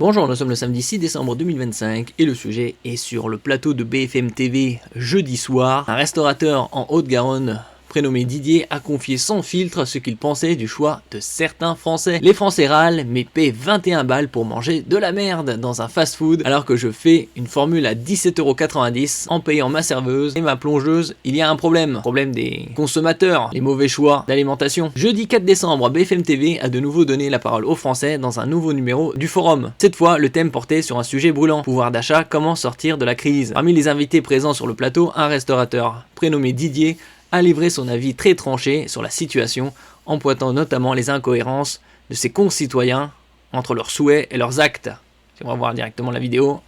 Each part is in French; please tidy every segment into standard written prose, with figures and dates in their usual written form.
Bonjour, nous sommes le samedi 6 décembre 2025 et le sujet est sur le plateau de BFM TV jeudi soir. Un restaurateur en Haute-Garonne prénommé Didier a confié sans filtre ce qu'il pensait du choix de certains Français. Les Français râlent mais paient 21 balles pour manger de la merde dans un fast-food alors que je fais une formule à 17,90€ en payant ma serveuse et ma plongeuse. Il y a un problème. Problème des consommateurs, les mauvais choix d'alimentation. Jeudi 4 décembre, BFM TV a de nouveau donné la parole aux Français dans un nouveau numéro du forum. Cette fois, le thème portait sur un sujet brûlant. Pouvoir d'achat, comment sortir de la crise. Parmi les invités présents sur le plateau, un restaurateur prénommé Didier a livré son avis très tranché sur la situation, en pointant notamment les incohérences de ses concitoyens entre leurs souhaits et leurs actes. On va voir directement la vidéo.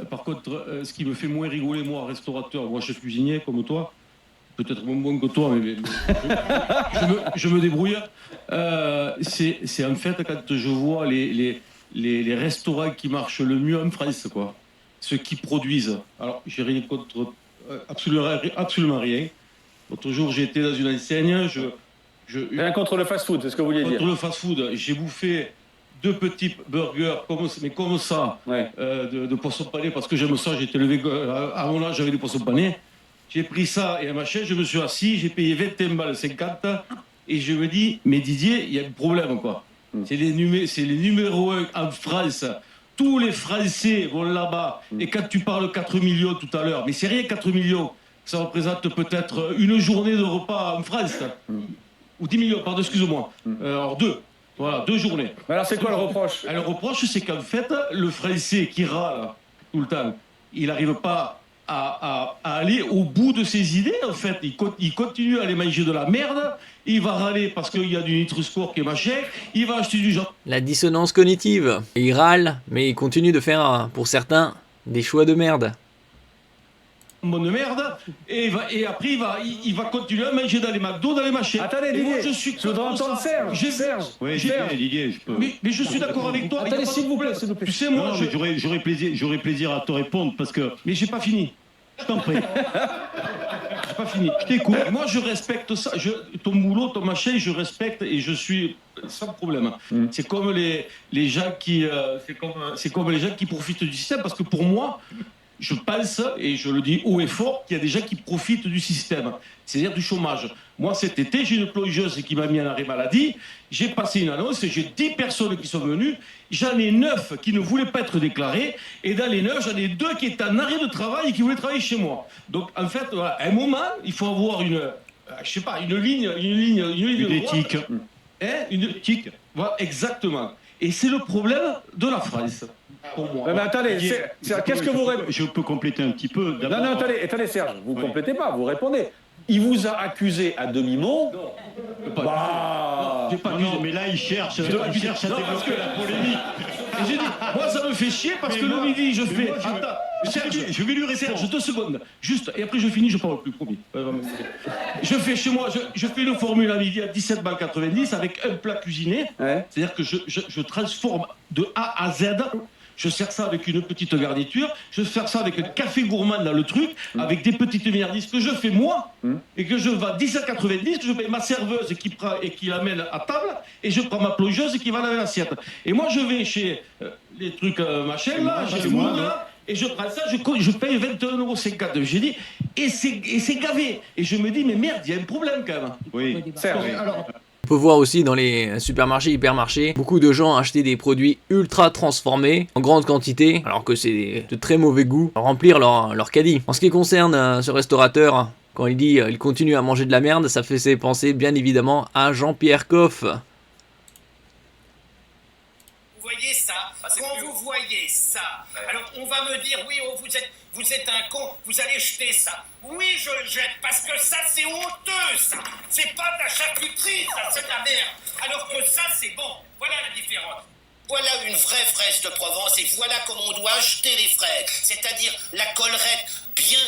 Par contre, ce qui me fait moins rigoler, moi, restaurateur, moi, chef cuisinier, comme toi, peut-être moins bon que toi, mais je me débrouille, c'est en fait quand je vois les restaurants qui marchent le mieux en France, quoi. Ceux qui produisent. Alors, j'ai rien contre absolument rien. L'autre jour, j'ai été dans une enseigne. Rien contre le fast-food, c'est ce que vous vouliez dire. Contre le fast-food, j'ai bouffé 2 petits burgers, comme ça, ouais. de poisson pané, parce que j'aime ça. J'ai été levé à mon âge, j'avais des poissons panés. J'ai pris ça et à ma chaise, je me suis assis, j'ai payé 21 balles 50. Et je me dis, mais Didier, il y a un problème, quoi. C'est les numéros 1 en France. Tous les Français vont là-bas. Et quand tu parles 4 millions tout à l'heure, mais c'est rien 4 millions. Ça représente peut-être une journée de repas en France. Ou 10 millions, pardon, excuse-moi. Alors 2. Voilà, 2 journées. Mais alors c'est quoi le reproche? Le reproche, c'est qu'en fait, le Français qui râle tout le temps, il n'arrive pas à aller au bout de ses idées, en fait. Il continue à aller manger de la merde, il va râler parce qu'il y a du Nutri-Score qui est machin, il va acheter du genre. La dissonance cognitive. Il râle, mais il continue de faire, pour certains, des choix de merde. Bonne merde, et après il va continuer à manger dans les McDo, dans les machines. Attendez, Didier, moi, je voudrais entendre Serge. Oui, Didier, je peux. Mais je suis d'accord avec toi. Attendez, s'il vous plaît. Tu sais, moi, j'aurais plaisir à te répondre parce que. Mais j'ai pas fini. Je t'en prie. J'ai pas fini. Je t'écoute. Moi, je respecte ça. Ton boulot, ton machin, je respecte et je suis sans problème. C'est comme les gens qui, c'est comme les gens qui profitent du système, parce que pour moi, je pense, et je le dis haut et fort, qu'il y a des gens qui profitent du système, c'est-à-dire du chômage. Moi, cet été, j'ai une plongeuse qui m'a mis en arrêt maladie. J'ai passé une annonce et j'ai 10 personnes qui sont venues. J'en ai 9 qui ne voulaient pas être déclarées. Et dans les 9, j'en ai 2 qui étaient en arrêt de travail et qui voulaient travailler chez moi. Donc, en fait, voilà, à un moment, il faut avoir une ligne éthique. Une éthique. Voilà, exactement. Et c'est le problème de la France. Pour moi. Mais attendez, qu'est-ce que vous répondez? Je peux compléter un petit peu. Non, attendez Serge, vous complétez pas, vous répondez. Il vous a accusé à demi-mot. Non, mais là il cherche à développer la polémique. Et j'ai dit, moi ça me fait chier parce que le midi je fais. Serge, je vais lui répondre. Serge, 2 secondes. Juste, et après je finis, je parle plus, promis. Je fais chez moi, je fais une formule à midi à 17,90 balles avec un plat cuisiné. Ouais. C'est-à-dire que je transforme de A à Z. Je sers ça avec une petite garniture, je sers ça avec un café gourmand dans le truc, avec des petites mignardises que je fais moi, et que je vends 17,90, que je paye ma serveuse qui prend et qui l'amène à table, et je prends ma plongeuse qui va laver l'assiette. Et moi je vais chez les trucs machin là, chez moi là, et je prends ça, je paye 21,50 €. J'ai dit, et c'est gavé. Et je me dis, mais merde, il y a un problème quand même. Oui, Serge. Alors, On peut voir aussi dans les supermarchés, hypermarchés, beaucoup de gens achetaient des produits ultra transformés en grande quantité, alors que c'est de très mauvais goût, remplir leur caddie. En ce qui concerne ce restaurateur, quand il dit il continue à manger de la merde, ça fait penser bien évidemment à Jean-Pierre Coff. Vous voyez ça? Quand vous voyez ça, alors on va me dire, oui, oh, vous êtes un con, vous allez jeter ça. Oui, je le jette, parce que ça, c'est honteux, ça. C'est pas de la charcuterie, ça, c'est de la merde. Alors que ça, c'est bon. Voilà la différence. Voilà une vraie fraise de Provence, et voilà comment on doit acheter les fraises. C'est-à-dire la collerette bien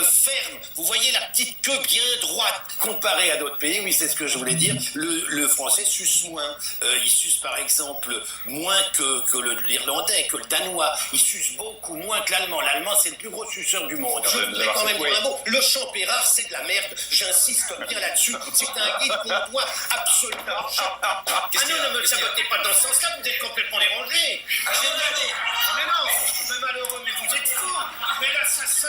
ferme. Vous voyez la petite queue bien droite. Comparé à d'autres pays, oui, c'est ce que je voulais dire, le français suce moins. Il suce par exemple moins que l'irlandais, que le danois. Il suce beaucoup moins que l'allemand. L'allemand, c'est le plus gros suceur du monde. Je voudrais quand même dire un mot. Le Champérard, c'est de la merde. J'insiste bien là-dessus. C'est un guide qu'on doit absolument... Ah non, me sabotez pas dans ce sens-là, vous êtes complètement dérangé. Mais non, mais malheureux, mais vous êtes fous. Mais l'assassin.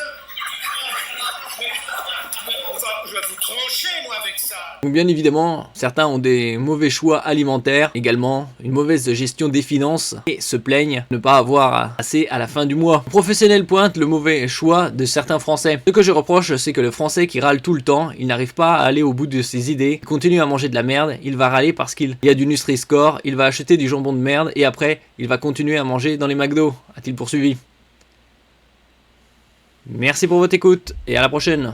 Je vais vous trancher, moi, avec ça. Donc bien évidemment, certains ont des mauvais choix alimentaires, également une mauvaise gestion des finances et se plaignent de ne pas avoir assez à la fin du mois. Le professionnel pointe le mauvais choix de certains Français. Ce que je reproche, c'est que le Français qui râle tout le temps, il n'arrive pas à aller au bout de ses idées, il continue à manger de la merde, il va râler parce qu'il y a du Nutri-Score, il va acheter du jambon de merde et après, il va continuer à manger dans les McDo, a-t-il poursuivi. Merci pour votre écoute et à la prochaine.